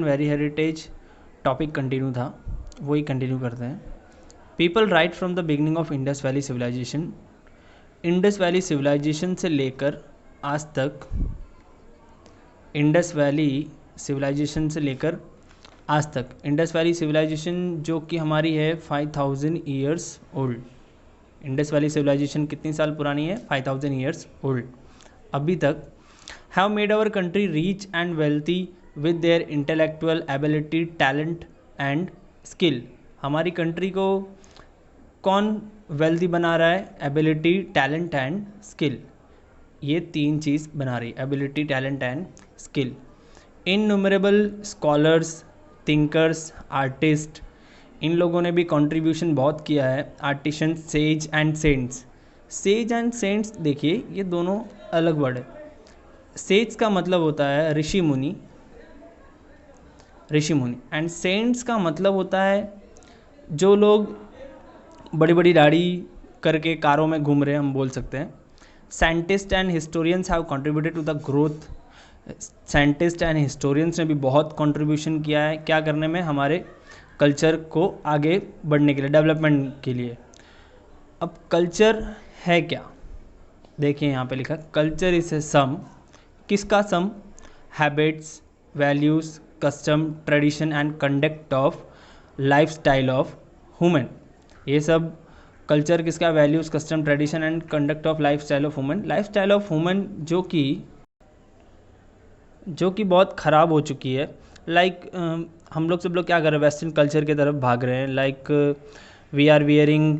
Very heritage topic continue था, वही continue करते हैं. People right from the beginning of Indus valley civilisation. Indus valley civilisation से लेकर आज तक, इंडस वैली सिविलाइजेशन से लेकर आज तक, इंडस वैली सिविलाइजेशन जो कि हमारी है 5000 years old. Indus valley civilisation कितनी साल पुरानी है? 5000 ईयर्स ओल्ड. अभी तक have made our country rich and wealthy with their intellectual ability, talent and skill. हमारी कंट्री को कौन वेल्थी बना रहा है? Ability, talent and skill. ये तीन चीज़ बना रही, ability, talent and skill. Innumerable scholars, thinkers, artist, इन लोगों ने भी कंट्रीब्यूशन बहुत किया है. Artisan, sage and saints. Says and cents देखिए, ये दोनों अलग वर्ड है. सेज का मतलब होता है ऋषि मुनि, ऋषि मुनि, एंड सेंट्स का मतलब होता है जो लोग बड़ी बड़ी दाढ़ी करके कारों में घूम रहे हैं, हम बोल सकते हैं. Scientist and historians have contributed to the growth. Scientist and historians ने भी बहुत कंट्रीब्यूशन किया है क्या करने में? हमारे कल्चर को आगे बढ़ने के लिए, डेवलपमेंट के लिए. अब कल्चर है क्या? देखिए यहाँ पे लिखा कल्चर इज ए सम. किसका sum? Habits, values, custom, tradition and conduct of life style of human. ये सब कल्चर किसका? Values, custom, tradition and conduct of life style of human. Life style of human जो कि बहुत ख़राब हो चुकी है. लाइक हम लोग सब लोग क्या कर रहे हैं? वेस्टर्न कल्चर की तरफ भाग रहे हैं. Like we are wearing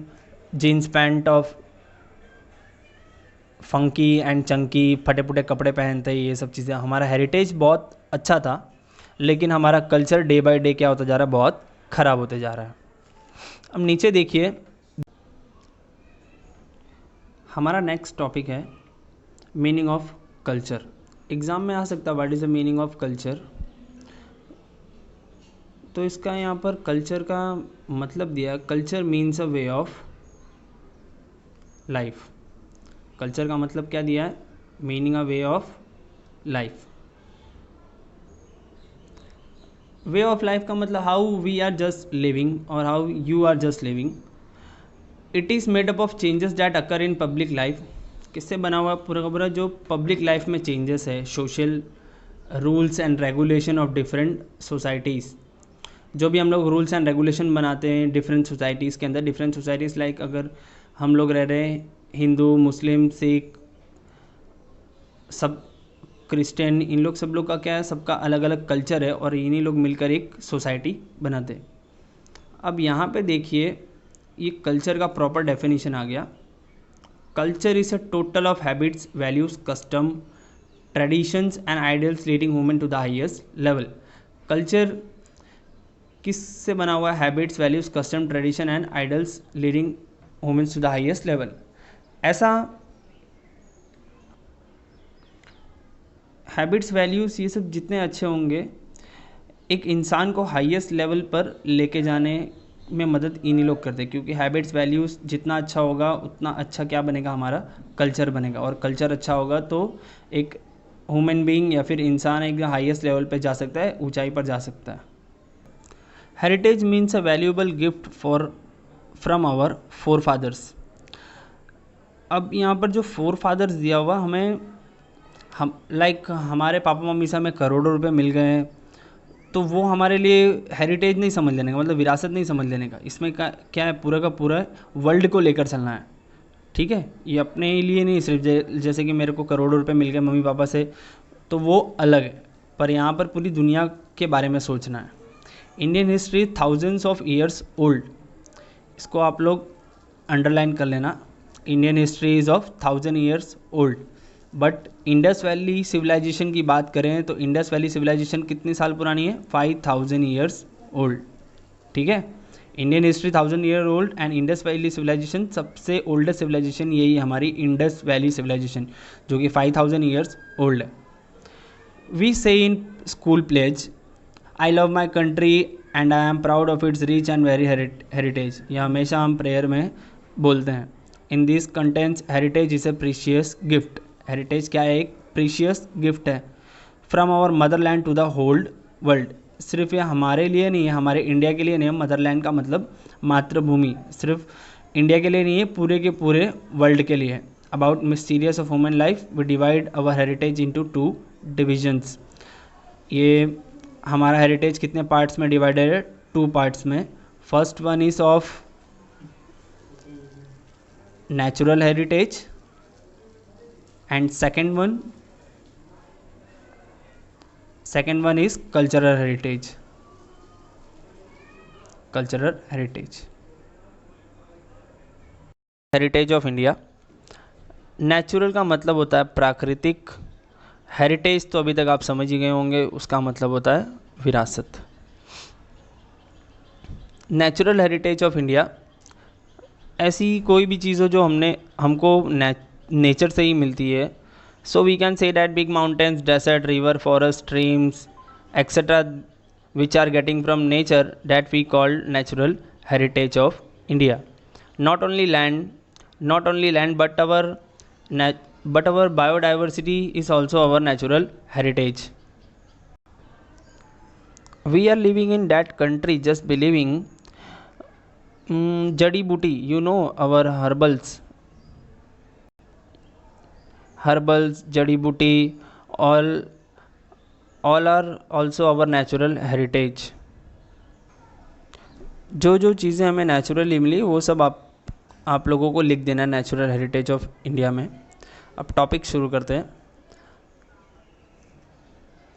jeans pant of funky and chunky, फटे फुटे कपड़े पहनते हैं. ये सब चीज़ें, हमारा हेरिटेज बहुत अच्छा था, लेकिन हमारा कल्चर डे बाय डे क्या होता जा रहा है? बहुत ख़राब होते जा रहा है. अब नीचे देखिए, हमारा नेक्स्ट टॉपिक है मीनिंग ऑफ कल्चर. एग्ज़ाम में आ सकता है what is the meaning of culture. तो इसका यहाँ पर कल्चर का मतलब दिया, culture means a way of life. Culture का मतलब क्या दिया है? Meaning a way of life. Way of life का मतलब how we are just living और how you are just living. It is made up of changes that occur in public life. किससे बना हुआ पूरा का पूरा? जो पब्लिक लाइफ में चेंजेस है, social rules and regulation of different societies. जो भी हम लोग रूल्स एंड रेगुलेशन बनाते हैं डिफरेंट सोसाइटीज़ के अंदर, डिफरेंट सोसाइटीज़ लाइक अगर हम लोग रह रहे हैं हिंदू, मुस्लिम, सिख, सब क्रिश्चियन, इन लोग सब लोग का क्या है? सबका अलग अलग कल्चर है और इन्हीं लोग मिलकर एक सोसाइटी बनाते हैं. अब यहाँ पे देखिए, ये कल्चर का प्रॉपर डेफिनेशन आ गया. Culture is a total of habits, values, custom, traditions and ideals leading human to the highest level. Culture किससे बना हुआ है? Habits, values, custom, tradition and ideals leading humans to the highest level. ऐसा habits, values, ये सब जितने अच्छे होंगे, एक इंसान को हाईएस्ट लेवल पर लेके जाने में मदद इन्हीं लोग करते हैं. क्योंकि हैबिट्स, वैल्यूज़ जितना अच्छा होगा उतना अच्छा क्या बनेगा? हमारा कल्चर बनेगा. और कल्चर अच्छा होगा तो एक ह्यूमन बीइंग या फिर इंसान एक हाईएस्ट लेवल पे जा सकता है, ऊंचाई पर जा सकता है. Heritage means a valuable gift from our forefathers. अब यहाँ पर जो फोर फादर्स दिया हुआ हमें, हम लाइक हमारे पापा मम्मी से हमें करोड़ों रुपए मिल गए हैं, तो वो हमारे लिए हेरिटेज नहीं समझ लेने का, मतलब विरासत नहीं समझ लेने का. इसमें क्या है? पूरा का पूरा वर्ल्ड को लेकर चलना है. ठीक है, ये अपने लिए नहीं सिर्फ जैसे कि मेरे को करोड़ों रुपए मिल गए मम्मी पापा से, तो वो अलग है. पर यहाँ पर पूरी दुनिया के बारे में सोचना है. Indian history thousands of years old. इसको आप लोग अंडरलाइन कर लेना. Indian history is of 1000 years old. But Indus valley civilisation की बात करें तो इंडस वैली सिविलाइजेशन कितनी साल पुरानी है? 5000 ईयर्स ओल्ड. ठीक है, Indian history 1000 year old and Indus valley civilisation सबसे ओल्डेस्ट सिविलाइजेशन यही हमारी इंडस वैली सिविलाइजेशन, जो कि 5000 ईयर्स ओल्ड है. We say in school pledge, I love my country and I am proud of its rich and varied heritage. यह हमेशा हम prayer में बोलते हैं. In this contents heritage is a precious gift. Heritage क्या है? एक प्रीशियस गिफ्ट है. From our motherland to the whole world. सिर्फ ये हमारे लिए नहीं है, हमारे इंडिया के लिए नहीं है। मदरलैंड का मतलब मातृभूमि सिर्फ इंडिया के लिए नहीं है, पूरे के पूरे वर्ल्ड के लिए है। About mysterious of human life we divide our heritage into 2 divisions. ये हमारा हेरिटेज कितने पार्ट्स में डिवाइडेड है? 2 पार्ट्स में। First one is of natural heritage and second one is cultural heritage. Heritage of India. Natural का मतलब होता है प्राकृतिक, हेरिटेज तो अभी तक आप समझ ही गए होंगे, उसका मतलब होता है विरासत। नेचुरल हेरिटेज ऑफ इंडिया ऐसी कोई भी चीज़ हो जो हमको नेचर से ही मिलती है। So we can say that big mountains, desert, river, forest, streams etcetera which are getting from nature, that we call natural heritage of India. Not only land, but our biodiversity is also our natural heritage. We are living in that country just believing jadi booty, our herbals, jadi booty, all are also our natural heritage. जो चीज़ें हमें naturally मिली वो सब आप लोगों को लिख देना नेचुरल हेरिटेज ऑफ इंडिया में। अब टॉपिक शुरू करते हैं।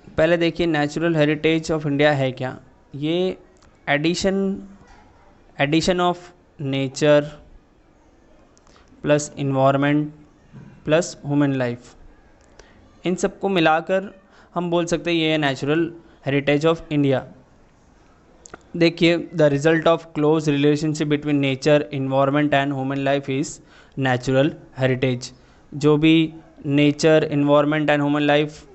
पहले देखिए नेचुरल हेरिटेज ऑफ इंडिया है क्या। ये addition of nature plus environment plus human life, इन सबको मिलाकर हम बोल सकते हैं ये है नेचुरल हेरिटेज ऑफ इंडिया। देखिए the result of close relationship between nature, environment and human life is natural heritage. जो भी nature, environment and human life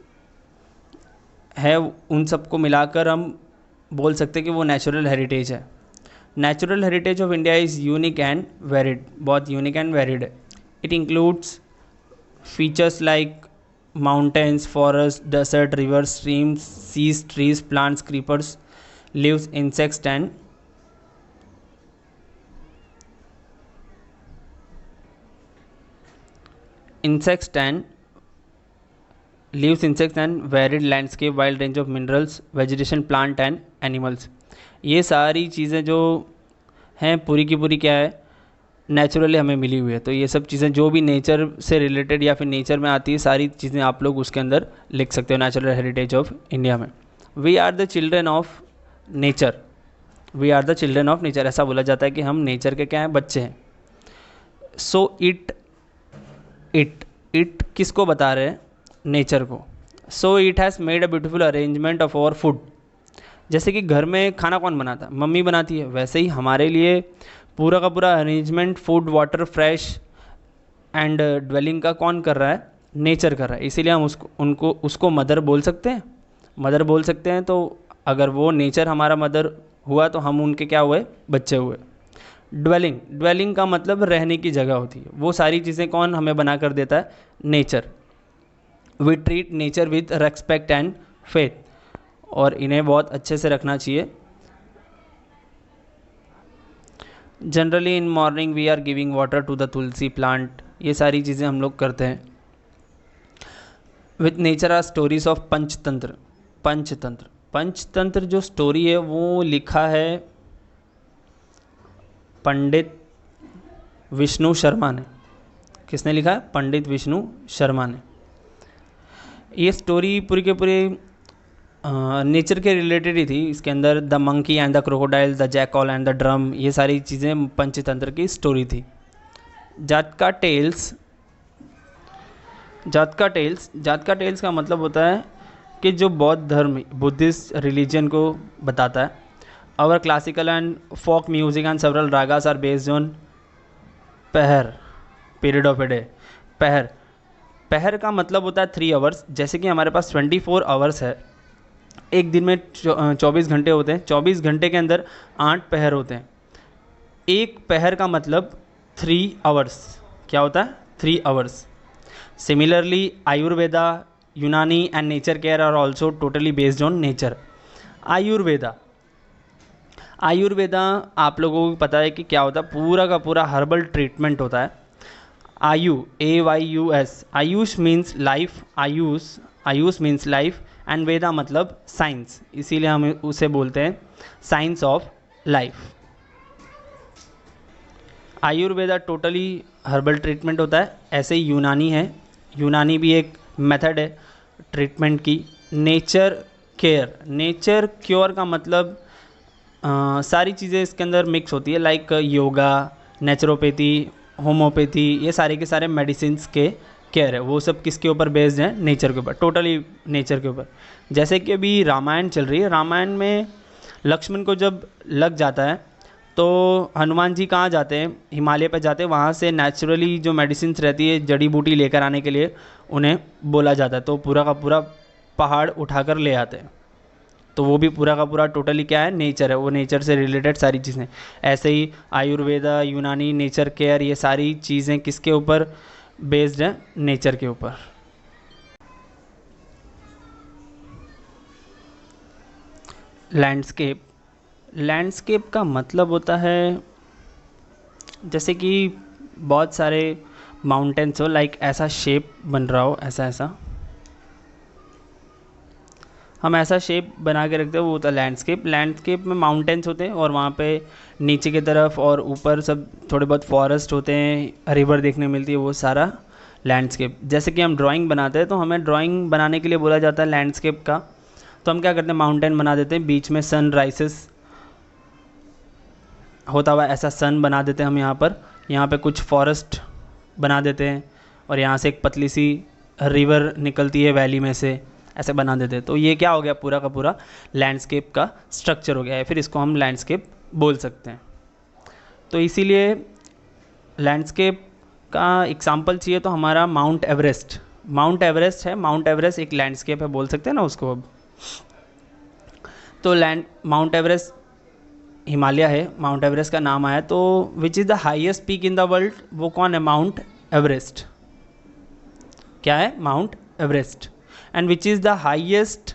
है उन सबको मिलाकर हम बोल सकते हैं कि वो नेचुरल हेरिटेज है। Natural heritage of India is unique and varied, बहुत यूनिक एंड वेरिड है। It includes features like mountains, forests, desert, rivers, streams, seas, trees, plants, creepers, leaves, insects and varied landscape, wide range of minerals, vegetation, plant and animals. ये सारी चीज़ें जो हैं पूरी की पूरी क्या है, नेचुरली हमें मिली हुई है। तो ये सब चीज़ें जो भी नेचर से रिलेटेड या फिर नेचर में आती है, सारी चीज़ें आप लोग उसके अंदर लिख सकते हो नेचुरल हेरिटेज ऑफ इंडिया में। We are the children of nature, ऐसा बोला जाता है कि हम नेचर के क्या हैं, बच्चे हैं। सो इट किसको बता रहे हैं, नेचर को। So it has made a beautiful arrangement of our food. जैसे कि घर में खाना कौन बनाता है, मम्मी बनाती है, वैसे ही हमारे लिए पूरा का पूरा arrangement food, water, fresh and dwelling का कौन कर रहा है, नेचर कर रहा है। इसीलिए हम उसको मदर बोल सकते हैं। तो अगर वो नेचर हमारा मदर हुआ तो हम उनके क्या हुए, बच्चे हुए। ड्वेलिंग का मतलब रहने की जगह होती है। वो सारी चीज़ें कौन हमें बना कर देता है, nature. We treat nature with respect and faith, और इन्हें बहुत अच्छे से रखना चाहिए। Generally in morning we are giving water to the tulsi plant, ये सारी चीज़ें हम लोग करते हैं। With nature are stories of Panchatantra जो स्टोरी है वो लिखा है पंडित विष्णु शर्मा ने। किसने लिखा है, पंडित विष्णु शर्मा ने। ये स्टोरी पूरी के पूरे नेचर के रिलेटेड ही थी। इसके अंदर the monkey and the crocodile, the jackal and the drum, ये सारी चीज़ें पंचतंत्र की स्टोरी थी। जातका टेल्स का मतलब होता है कि जो बौद्ध धर्म, बुद्धिस्ट रिलीजन को बताता है। Our classical and folk music and several ragas are based on pahar, period of a day. पहर का मतलब होता है 3 आवर्स। जैसे कि हमारे पास 24 आवर्स है, एक दिन में 24 घंटे होते हैं। 24 घंटे के अंदर 8 पहर होते हैं। एक पहर का मतलब 3 आवर्स। क्या होता है, 3 hours. Similarly Ayurveda, Unani and nature care are also totally based on nature. Ayurveda. Ayurveda आप लोगों को पता है कि क्या होता है, पूरा का पूरा हर्बल ट्रीटमेंट होता है। आयु, AYUS, आयुष मीन्स लाइफ, आयुष मीन्स लाइफ एंड वेदा मतलब साइंस, इसीलिए हम उसे बोलते हैं science of life. Ayurveda totally herbal treatment होता है। ऐसे ही यूनानी है, यूनानी भी एक मेथड है ट्रीटमेंट की। नेचर केयर, नेचर क्योर का मतलब सारी चीज़ें इसके अंदर मिक्स होती है, लाइक योगा, नेचुरोपैथी, होम्योपैथी, ये सारे के सारे मेडिसिन्स के केयर है। वो सब किसके ऊपर बेस्ड है? नेचर के ऊपर, टोटली नेचर के ऊपर। जैसे कि अभी रामायण चल रही है, रामायण में लक्ष्मण को जब लग जाता है तो हनुमान जी कहाँ जाते हैं? हिमालय पर जाते हैं, वहाँ से नेचुरली जो मेडिसिन्स रहती है, जड़ी बूटी लेकर आने के लिए उन्हें बोला जाता है, तो पूरा का पूरा पहाड़ उठाकर ले आते हैं। तो वो भी पूरा का पूरा टोटली क्या है? नेचर है, वो नेचर से रिलेटेड सारी चीज़ें। ऐसे ही आयुर्वेदा, यूनानी, नेचर केयर, ये सारी चीज़ें किसके ऊपर बेस्ड है? नेचर के ऊपर। लैंडस्केप, लैंडस्केप का मतलब होता है जैसे कि बहुत सारे माउंटेन्स हो, लाइक ऐसा शेप बन रहा हो, ऐसा ऐसा हम ऐसा शेप बना के रखते हैं, वो होता है लैंडस्केप। लैंडस्केप में माउंटेन्स होते हैं और वहाँ पे नीचे की तरफ और ऊपर सब थोड़े बहुत फॉरेस्ट होते हैं, रिवर देखने मिलती है, वो सारा लैंडस्केप। जैसे कि हम ड्राइंग बनाते हैं तो हमें ड्राइंग बनाने के लिए बोला जाता है लैंडस्केप का, तो हम क्या करते हैं? माउंटेन बना देते हैं, बीच में सन राइसेस होता हुआ ऐसा सन बना देते हैं हम यहाँ पे कुछ फॉरेस्ट बना देते हैं और यहाँ से एक पतली सी रिवर निकलती है वैली में से, ऐसे बना देते हैं। तो ये क्या हो गया? पूरा का पूरा लैंडस्केप का स्ट्रक्चर हो गया है, फिर इसको हम लैंडस्केप बोल सकते हैं। तो इसीलिए लैंडस्केप का एग्जाम्पल चाहिए तो हमारा माउंट एवरेस्ट, माउंट एवरेस्ट है, माउंट एवरेस्ट एक लैंडस्केप है, बोल सकते हैं ना उसको अब। तो माउंट एवरेस्ट हिमालय है, माउंट एवरेस्ट का नाम आया। तो which is the highest peak in the world, वो कौन है? Mount Everest. क्या है? Mount Everest. And which is the highest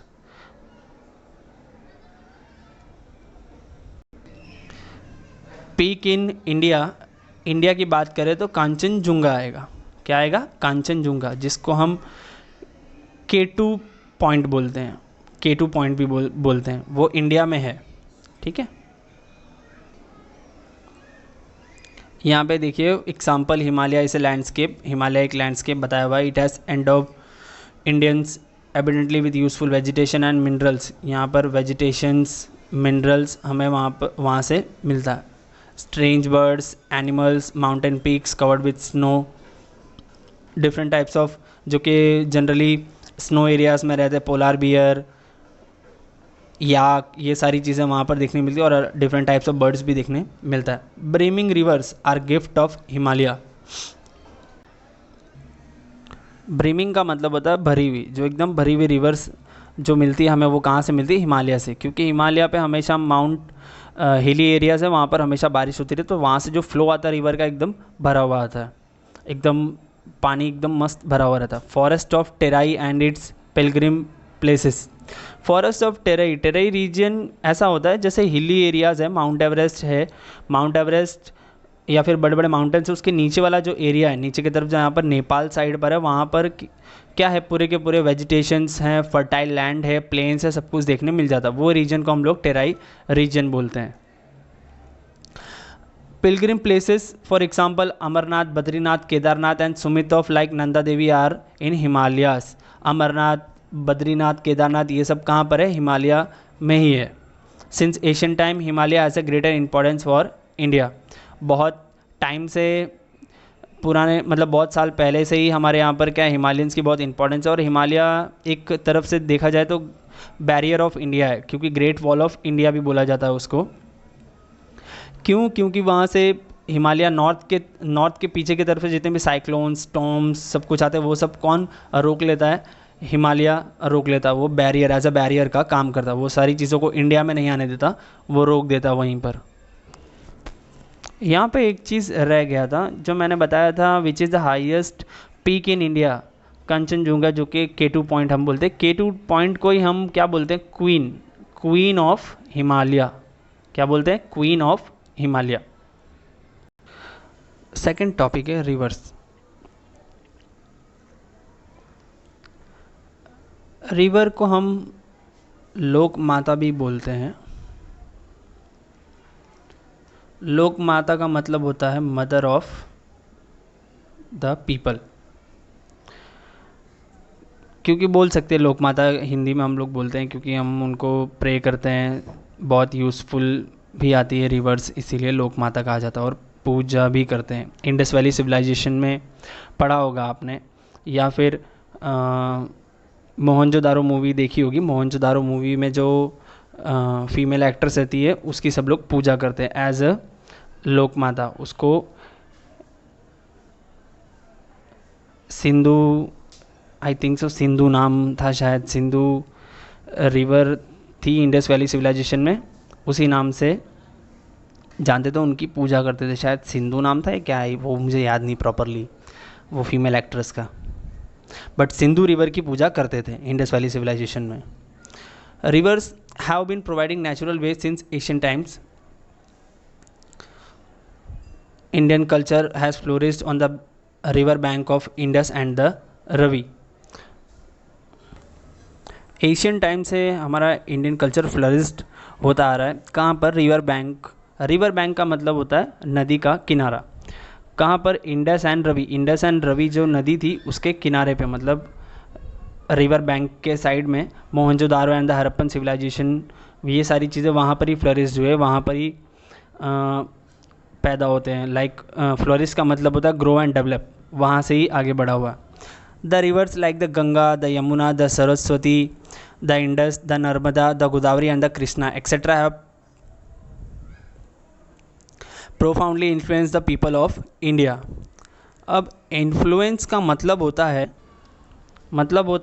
peak in India, India की बात करें तो कांचनजुंगा आएगा। क्या आएगा? कांचनजुंगा, जिसको हम K2 पॉइंट बोलते हैं, K2 पॉइंट भी बोलते हैं, वो इंडिया में है। ठीक है, यहाँ पे देखिए एग्जाम्पल, हिमालय इस लैंडस्केप, हिमालय एक लैंडस्केप बताया हुआ है। It has end of Indians abundantly with useful vegetation and minerals, यहाँ पर वेजिटेशंस, मिनरल्स हमें वहाँ से मिलता है। Strange birds, animals, mountain peaks covered with snow, different types of, जो कि जनरली स्नो एरियाज़ में रहते हैं, पोलार बियर, याक, ये सारी चीज़ें वहाँ पर देखने मिलती है और डिफरेंट टाइप्स ऑफ बर्ड्स भी देखने मिलता है। Brimming rivers are gift of Himalaya. Brimming का मतलब होता है भरी हुई, जो एकदम भरी हुई रिवर्स जो मिलती है हमें, वो कहाँ से मिलती है? हिमालय से, क्योंकि हिमालय पे हमेशा माउंट हिली एरियाज़ है, वहाँ पर हमेशा बारिश होती रहती है, तो वहाँ से जो फ्लो आता है रिवर का एकदम भरा हुआ आता है, एकदम पानी एकदम मस्त भरा हुआ रहता है। Forest of Terai and its pilgrim places, forest of Terai, Terai region ऐसा होता है जैसे हिली एरियाज़ है, माउंट एवरेस्ट है, माउंट एवरेस्ट या फिर बड़े बड़े माउंटेन्स है, उसके नीचे वाला जो एरिया है, नीचे की तरफ जहाँ पर नेपाल साइड पर है, वहाँ पर क्या है? पूरे के पूरे वेजिटेशंस हैं, फर्टाइल लैंड है, प्लेन्स है, सब कुछ देखने मिल जाता है। वो रीजन को हम लोग टेराई रीजन बोलते हैं। Pilgrim places for example Amarnath, Badrinath, Kedarnath and summit of like Nanda Devi are in Himalayas. Amarnath, Badrinath, Kedarnath, ये सब कहाँ पर है? हिमालय में ही है। Since ancient time Himalaya has a greater importance for India, बहुत टाइम से, पुराने मतलब बहुत साल पहले से ही हमारे यहाँ पर क्या है? हिमालयंस की बहुत इंपॉर्टेंस है। और हिमालय एक तरफ से देखा जाए तो बैरियर ऑफ इंडिया है, क्योंकि ग्रेट वॉल ऑफ इंडिया भी बोला जाता है उसको। क्यों? क्योंकि वहाँ से हिमालय नॉर्थ के पीछे की तरफ से जितने भी साइक्लोन, स्टॉर्म्स, सब कुछ आते हैं, वो सब कौन रोक लेता है? हिमालय रोक लेता है। वो बैरियर, एज अ बैरियर का काम करता है, वो सारी चीज़ों को इंडिया में नहीं आने देता, वो रोक देता वहीं पर। यहाँ पे एक चीज़ रह गया था जो मैंने बताया था, which is the highest peak in India, Kanchenjunga, जो कि K2 पॉइंट हम बोलते हैं। K2 पॉइंट को ही हम क्या बोलते हैं? क्वीन, क्वीन ऑफ हिमालय, क्या बोलते हैं, queen of Himalaya. Second topic है रिवर्स। रिवर को हम लोक माता भी बोलते हैं। लोक माता का मतलब होता है मदर ऑफ द पीपल, क्योंकि बोल सकते हैं लोक माता, हिंदी में हम लोग बोलते हैं क्योंकि हम उनको प्रे करते हैं, बहुत यूज़फुल भी आती है रिवर्स, इसीलिए लोक माता कहा जाता है, और पूजा भी करते हैं। इंडस वैली सिविलाइजेशन में पढ़ा होगा आपने, या फिर मोहनजोदारो मूवी देखी होगी। मोहनजोदारो मूवी में जो फीमेल एक्ट्रेस रहती है उसकी सब लोग पूजा करते हैं एज अ लोक माता। उसको Sindhu, I think so Sindhu नाम था शायद, सिंधु रिवर थी इंडस वैली सिविलाइजेशन में, उसी नाम से जानते थे, उनकी पूजा करते थे। शायद सिंधु नाम था या क्या है वो मुझे याद नहीं प्रॉपरली, वो फीमेल एक्ट्रेस का, बट सिंधु रिवर की पूजा करते थे इंडस वैली सिविलाइजेशन में। Rivers have been providing natural way since Asian times. Indian culture has flourished on the river bank of Indus and the Ravi. Asian time से हमारा Indian culture फ्लरिस्ड होता आ रहा है। कहाँ पर? River bank. रिवर बैंक का मतलब होता है नदी का किनारा। कहाँ पर? Indus and Ravi. Indus and Ravi जो नदी थी उसके किनारे पे, मतलब रिवर बैंक के साइड में Mohenjodaro and the Harappan civilization, ये सारी चीज़ें वहाँ पर ही फ्लरिस्ड हुए, वहाँ पर ही पैदा होते हैं। लाइक फ्लोरिश का मतलब होता है ग्रो एंड डेवलप, वहाँ से ही आगे बढ़ा हुआ। The reverse like the Ganga, the Yamuna, the Saraswati, the Indus, the Narmada, the Godavari and the Krishna etcetera have profoundly influence the people of India. अब इन्फ्लुएंस का मतलब होता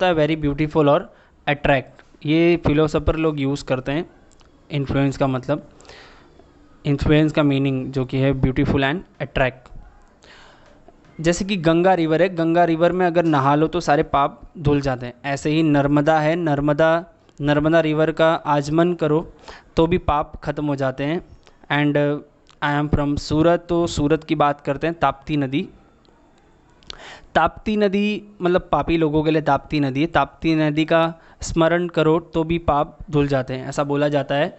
है वेरी ब्यूटीफुल और अट्रैक्ट। ये फिलोसोफर लोग यूज़ करते हैं इन्फ्लुएंस का मतलब, इन्फ्लुएंस का मीनिंग जो कि है ब्यूटीफुल एंड अट्रैक्ट। जैसे कि गंगा रिवर है, गंगा रिवर में अगर नहा लो तो सारे पाप धुल जाते हैं। ऐसे ही नर्मदा है, नर्मदा रिवर का आचमन करो तो भी पाप खत्म हो जाते हैं। एंड आई एम फ्रॉम सूरत, तो सूरत की बात करते हैं, ताप्ती नदी। ताप्ती नदी मतलब पापी लोगों के लिए ताप्ती नदी है। ताप्ती नदी का स्मरण करो तो भी पाप धुल जाते हैं, ऐसा बोला जाता है।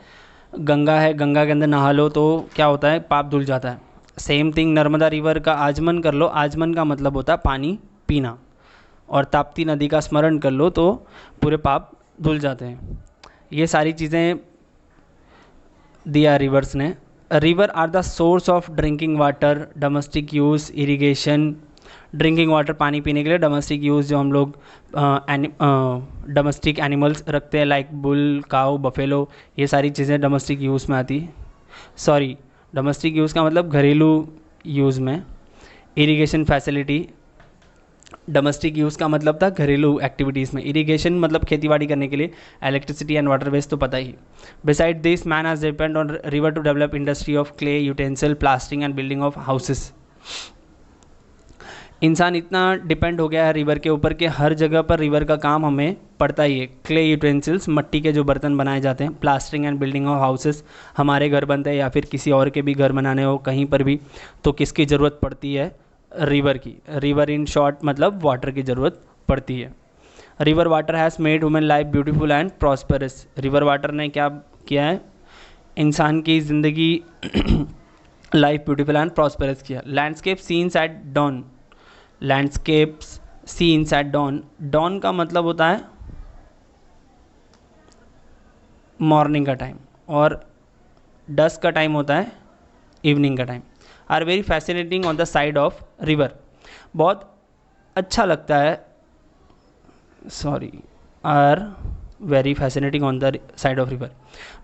गंगा है, गंगा के अंदर नहा लो तो क्या होता है? पाप धुल जाता है। सेम थिंग नर्मदा रिवर का आचमन कर लो, आचमन का मतलब होता है पानी पीना, और ताप्ती नदी का स्मरण कर लो तो पूरे पाप धुल जाते हैं। ये सारी चीज़ें दिया रिवर्स ने। River are the source of drinking water, domestic use, irrigation. Drinking water पानी पीने के लिए, डोमेस्टिक यूज़ जो हम लोग डोमेस्टिक एनिमल्स रखते हैं लाइक बुल, काऊ, बफेलो, ये सारी चीज़ें डोमेस्टिक यूज़ में आती। सॉरी, डोमेस्टिक यूज़ का मतलब घरेलू यूज़ में। इरिगेशन फैसिलिटी, डोमेस्टिक यूज़ का मतलब था घरेलू एक्टिविटीज़ में। इरिगेशन मतलब खेतीबाड़ी करने के लिए, इलेक्ट्रिसिटी एंड वाटर वेस्ट तो पता ही। Beside this man has depend on river to develop industry of clay, utensil, plastering and building of houses. इंसान इतना डिपेंड हो गया है रिवर के ऊपर कि हर जगह पर रिवर का काम हमें पड़ता ही है। क्ले यूटेंसिल्स, मिट्टी के जो बर्तन बनाए जाते हैं, plastering and building of houses, हमारे घर बनते हैं या फिर किसी और के भी घर बनाने हो कहीं पर भी, तो किसकी ज़रूरत पड़ती है? रिवर की। रिवर इन शॉर्ट मतलब वाटर की ज़रूरत पड़ती है। River water has made human life beautiful and prosperous. River water ने क्या किया है? इंसान की ज़िंदगी लाइफ ब्यूटीफुल एंड प्रॉस्परस किया। Landscape scenes at dawn, landscapes scenes at dawn. Dawn का मतलब होता है मॉर्निंग का टाइम, और डस्क का टाइम होता है इवनिंग का time. Are very fascinating on the side of river. बहुत अच्छा लगता है, are very fascinating on the side of river.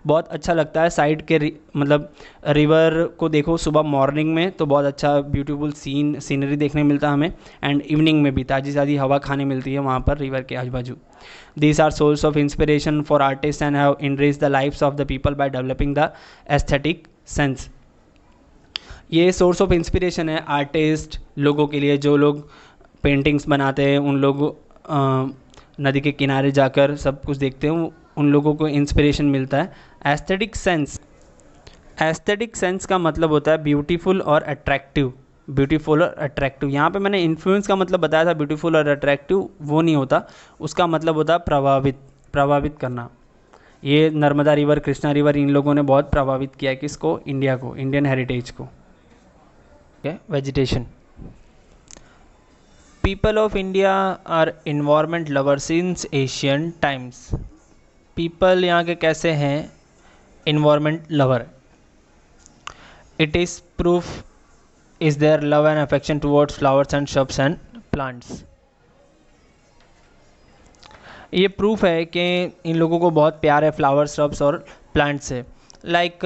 बहुत अच्छा लगता है साइड के मतलब रिवर को देखो सुबह मॉर्निंग में तो बहुत अच्छा ब्यूटीफुल सीनरी देखने मिलता है हमें, एंड इवनिंग में भी ताज़ी ताज़ी हवा खाने मिलती है वहाँ पर रिवर के आजू बाजू। These are source of inspiration for artist and have enriched the lifes of the people by developing the aesthetic sense. ये सोर्स ऑफ इंस्पिरेशन है आर्टिस्ट लोगों के लिए, जो लोग पेंटिंग्स बनाते हैं, उन लोग नदी के किनारे जाकर सब कुछ देखते हैं, उन लोगों को इंस्पिरेशन मिलता है। एस्थेटिक सेंस, एस्थेटिक सेंस का मतलब होता है ब्यूटीफुल और अट्रैक्टिव। ब्यूटीफुल और अट्रैक्टिव, यहाँ पे मैंने इन्फ्लुएंस का मतलब बताया था, ब्यूटीफुल और अट्रैक्टिव वो नहीं होता, उसका मतलब होता है प्रभावित, प्रभावित करना। ये नर्मदा रिवर, कृष्णा रिवर, इन लोगों ने बहुत प्रभावित किया है किसको, इंडिया को, इंडियन हेरिटेज को। Vegetation, people of India are environment lover since Asian times. People यहाँ के कैसे हैं, environment lover. It is proof is their love and affection towards flowers and shrubs and plants. ये प्रूफ है कि इन लोगों को बहुत प्यार है फ्लावर्स, श्रब्स और प्लांट से। लाइक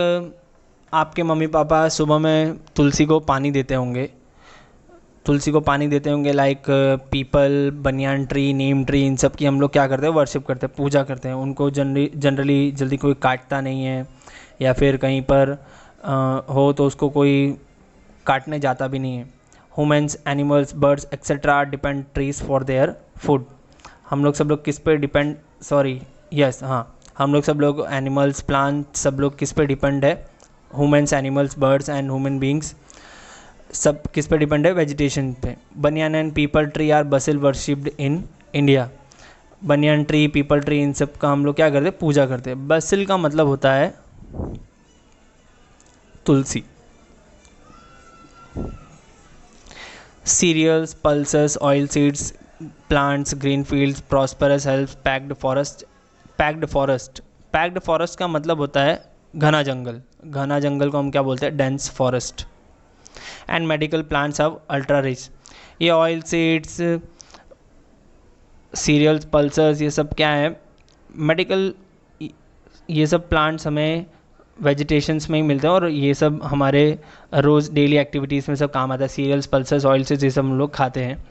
आपके मम्मी पापा सुबह में तुलसी को पानी देते होंगे, तुलसी को पानी देते होंगे, लाइक पीपल, बनियान ट्री, नीम ट्री, इन सब की हम लोग क्या करते हैं, वर्शिप करते हैं, पूजा करते हैं। उनको जनरली जल्दी कोई काटता नहीं है, या फिर कहीं पर हो तो उसको कोई काटने जाता भी नहीं है। Humans, animals, birds etcetera depend trees for their food. हम लोग सब लोग किस पे डिपेंड, हम लोग सब लोग एनिमल्स, प्लांट, सब लोग किस पे डिपेंड है, humans, animals, birds and human beings, सब किस पे डिपेंड है, वेजिटेशन पे। Banyan and peepal tree are basil worshipped in India. Banyan tree, peepal tree, इन सब का हम लोग क्या करते हैं, पूजा करते हैं। बसिल का मतलब होता है तुलसी। Cereals, pulses, oil seeds, plants, green fields, prosperous helps, packed forest. Packed forest, packed forest का मतलब होता है घना जंगल। घना जंगल को हम क्या बोलते हैं, dense forest. And medical plants have ultra rich. ये ऑयल सीड्स, सीरियल्स, पल्सेस, ये सब क्या है, मेडिकल, ये सब प्लांट्स हमें वेजिटेशंस में ही मिलते हैं, और ये सब हमारे रोज़ डेली एक्टिविटीज़ में सब काम आता है। सीरियल्स, पल्सेस, ऑयल सीड्स, ये सब हम लोग खाते हैं।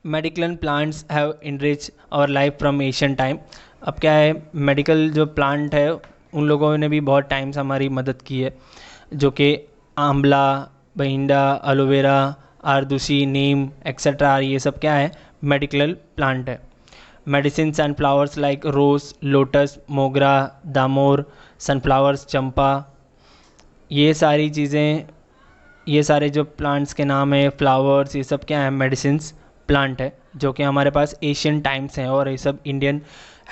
Medical plants have enrich our life from Asian time. अब क्या है, मेडिकल जो प्लांट है उन लोगों ने भी बहुत टाइम से हमारी मदद की है, जो कि आंवला, बहिंडा, एलोवेरा, आरदूसी, नीम एक्सेट्रा, ये सब क्या है, मेडिकल प्लांट है। Medicines and flowers like rose, lotus, mogra, दामोर, सनफ्लावर्स, चंपा, ये सारी चीज़ें, ये सारे जो प्लांट्स के नाम है, फ्लावर्स, ये सब क्या है, मेडिसिन्स प्लांट है, जो कि हमारे पास एशियन टाइम्स हैं, और ये सब इंडियन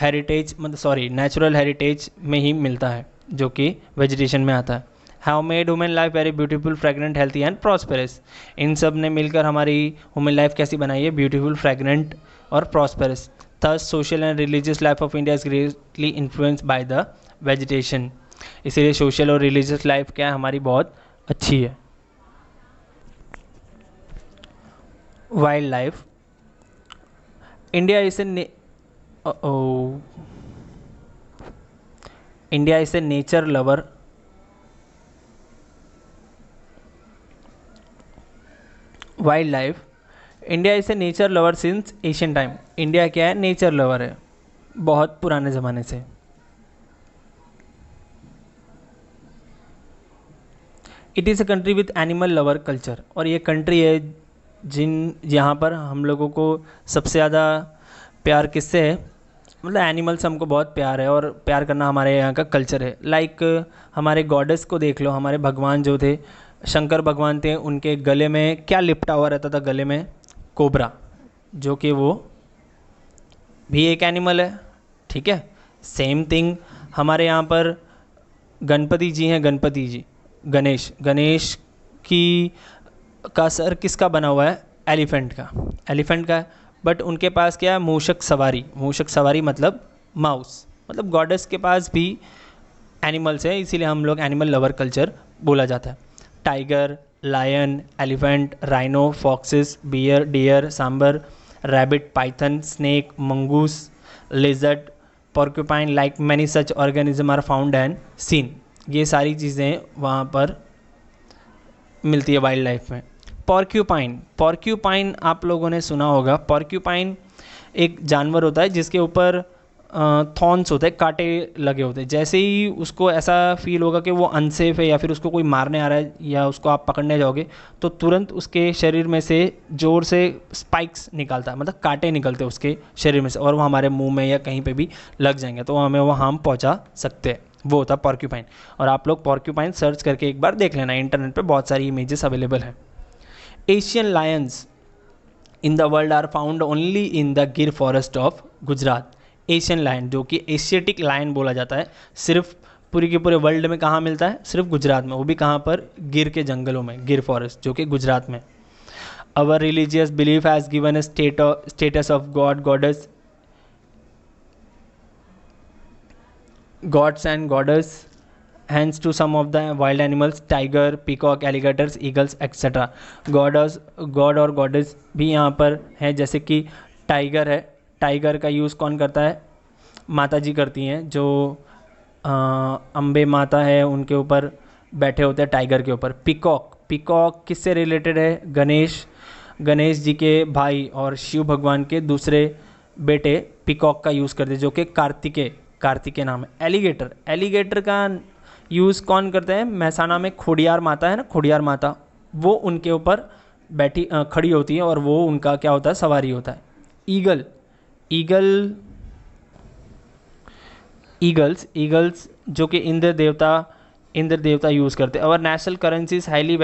हेरिटेज, मतलब नेचुरल हेरिटेज में ही मिलता है, जो कि वेजिटेशन में आता है। Have made human life very beautiful, fragrant, healthy and prosperous. इन सब ने मिलकर हमारी ह्यूमन लाइफ कैसी बनाई है, ब्यूटीफुल, फ्रेगनेंट और prosperous. Thus, social and religious life of India is greatly influenced by the vegetation. इसीलिए सोशल और रिलीजियस लाइफ क्या है, हमारी बहुत अच्छी है। Wild life, India is a nature lover. Wild life, India is a nature lover since ancient time. India क्या है, नेचर लवर है बहुत पुराने ज़माने से। It is a country with animal lover culture, और ये कंट्री है यहाँ पर हम लोगों को सबसे ज़्यादा प्यार किससे है, मतलब एनिमल से हमको बहुत प्यार है, और प्यार करना हमारे यहाँ का कल्चर है। लाइक हमारे गॉडेस को देख लो, हमारे भगवान जो थे, शंकर भगवान थे, उनके गले में क्या लिपटा हुआ रहता था, गले में कोबरा, जो कि वो भी एक एनिमल है, ठीक है। सेम थिंग हमारे यहाँ पर गणपति जी हैं, गणपति जी, गणेश की का सर किसका बना हुआ है, एलिफेंट का है, बट उनके पास क्या है, मूषक सवारी मतलब माउस, मतलब गॉडेस के पास भी एनिमल्स है, इसीलिए हम लोग एनिमल लवर कल्चर बोला जाता है। Tiger, lion, elephant, rhino, foxes, bear, deer, sambar, rabbit, python, snake, mongoose, lizard, porcupine, like many such organism are found and seen. ये सारी चीज़ें वहाँ पर मिलती है वाइल्ड लाइफ में। पोर्क्यूपाइन आप लोगों ने सुना होगा। पोर्क्यूपाइन एक जानवर होता है जिसके ऊपर थॉर्न्स होते हैं, कांटे लगे होते हैं। जैसे ही उसको ऐसा फील होगा कि वो अनसेफ है या फिर उसको कोई मारने आ रहा है या उसको आप पकड़ने जाओगे, तो तुरंत उसके शरीर में से ज़ोर से स्पाइक्स निकलता है, मतलब कांटे निकलते हैं उसके शरीर में से, और वो हमारे मुंह में या कहीं पे भी लग जाएंगे तो हमें वो हार्म पहुंचा सकते हैं। वो होता है पॉर्क्यूपाइन। और आप लोग पॉर्क्यूपाइन सर्च करके एक बार देख लेना, इंटरनेट पे बहुत सारी इमेजेस अवेलेबल है। Asian lions in the world are found only in the Gir forest of Gujarat. Asian lion, जो कि एशियाटिक लायन बोला जाता है, सिर्फ पूरी के पूरे वर्ल्ड में कहाँ मिलता है? सिर्फ गुजरात में, वो भी कहाँ पर? गिर के जंगलों में, गिर फॉरेस्ट, जो कि गुजरात में। Our religious belief has given a status of god goddess gods and goddess hence to some of the wild animals tiger peacock alligators eagles etc. God और गॉडेस भी यहाँ पर हैं, जैसे कि टाइगर है। टाइगर का यूज़ कौन करता है? माता जी करती हैं, जो अम्बे माता है उनके ऊपर बैठे होते हैं, टाइगर के ऊपर। पिकॉक किससे रिलेटेड है? गणेश जी के भाई और शिव भगवान के दूसरे बेटे पिकॉक का यूज़ करते हैं, जो कि कार्तिकेय नाम है। एलिगेटर का यूज़ कौन करते हैं? महसाना में खोडियार माता है ना, खोडियार माता, वो उनके ऊपर बैठी खड़ी होती है और वो उनका क्या होता है? सवारी होता है। ईगल्स जो कि इंद्र देवता यूज़ करते हैं। और national currency is highly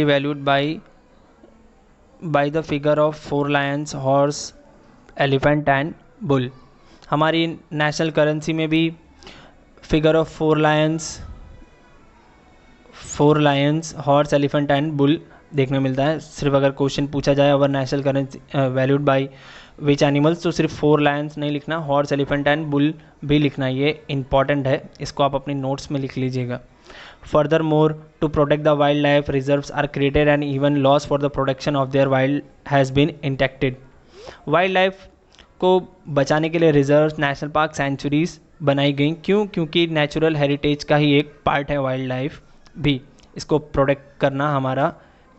valued by the figure of 4 Lions, horse, elephant and bull. हमारी नेशनल करेंसी में भी figure of 4 Lions, horse, elephant and bull देखने मिलता है। सिर्फ अगर क्वेश्चन पूछा जाए our national currency valued by which animals, तो सिर्फ 4 लायंस नहीं लिखना, हॉर्स, एलिफेंट एंड बुल भी लिखना। ये इंपॉर्टेंट है, इसको आप अपनी नोट्स में लिख लीजिएगा। Furthermore, to protect the wildlife, reserves are created and even laws for the protection of their wild has been enacted. Wildlife को बचाने के लिए रिजर्व्स, नेशनल पार्क, सेंचुरीज बनाई गई। क्यों? क्योंकि नेचुरल हेरिटेज का ही एक पार्ट है वाइल्ड लाइफ भी। इसको प्रोटेक्ट करना हमारा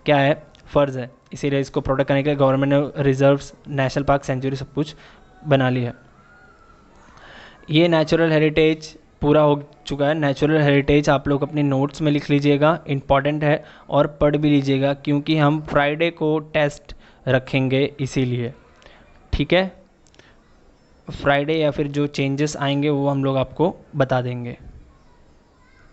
क्या है? फ़र्ज़ है। इसीलिए इसको प्रोटेक्ट करने के लिए गवर्नमेंट ने रिजर्व्स, नेशनल पार्क, सेंचुरी सब कुछ बना लिया है। ये नेचुरल हेरिटेज पूरा हो चुका है। नेचुरल हेरिटेज आप लोग अपने नोट्स में लिख लीजिएगा, इम्पॉर्टेंट है, और पढ़ भी लीजिएगा क्योंकि हम फ्राइडे को टेस्ट रखेंगे इसीलिए। ठीक है, फ्राइडे या फिर जो चेंजेस आएंगे वो हम लोग आपको बता देंगे।